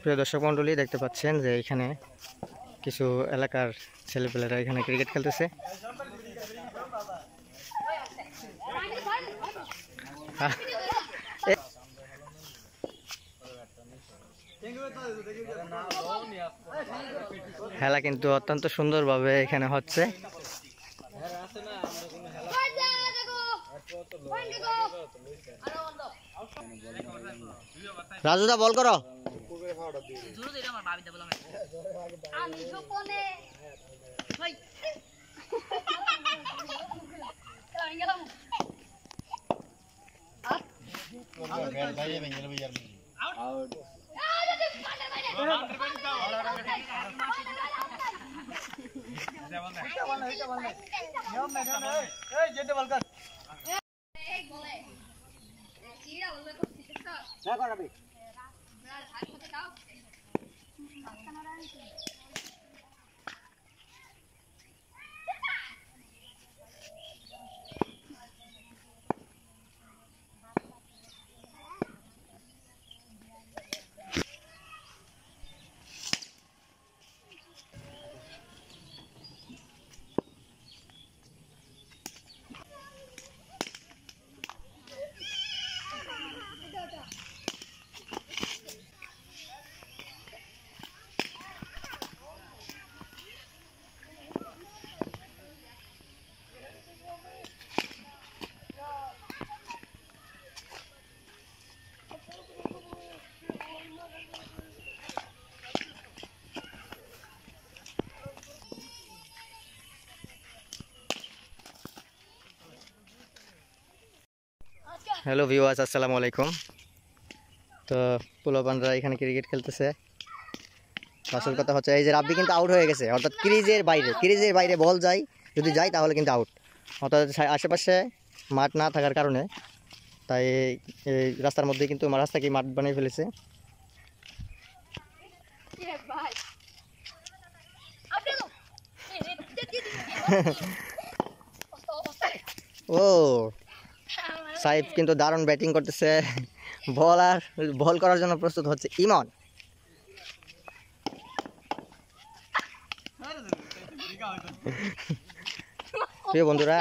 প্রিয় দর্শক মণ্ডলী, দেখতে পাচ্ছেন যে এখানে কিছু এলাকার ছেলেপেলেরা এখানে ক্রিকেট খেলতেছে। খেলা কিন্তু অত্যন্ত সুন্দরভাবে এখানে হচ্ছে। রাজুদা বল করো। হ্যালো ভিউয়ার্স, আসসালামু আলাইকুম। তো পোলাপানরা এখানে ক্রিকেট খেলতেছে। আসল কথা হচ্ছে এই যে রাব্বি কিন্তু আউট হয়ে গেছে, অর্থাৎ ক্রিজের বাইরে বল যায়, যদি যায় তাহলে কিন্তু আউট। অর্থাৎ আশেপাশে মাঠ না থাকার কারণে তাই এই রাস্তার মধ্যে কিন্তু রাস্তাকে মাঠ বানিয়ে ফেলেছে। ও সাইফ কিন্তু দারুণ ব্যাটিং করতেছে। বল করার জন্য প্রস্তুত হচ্ছে ইমন। প্রিয় বন্ধুরা,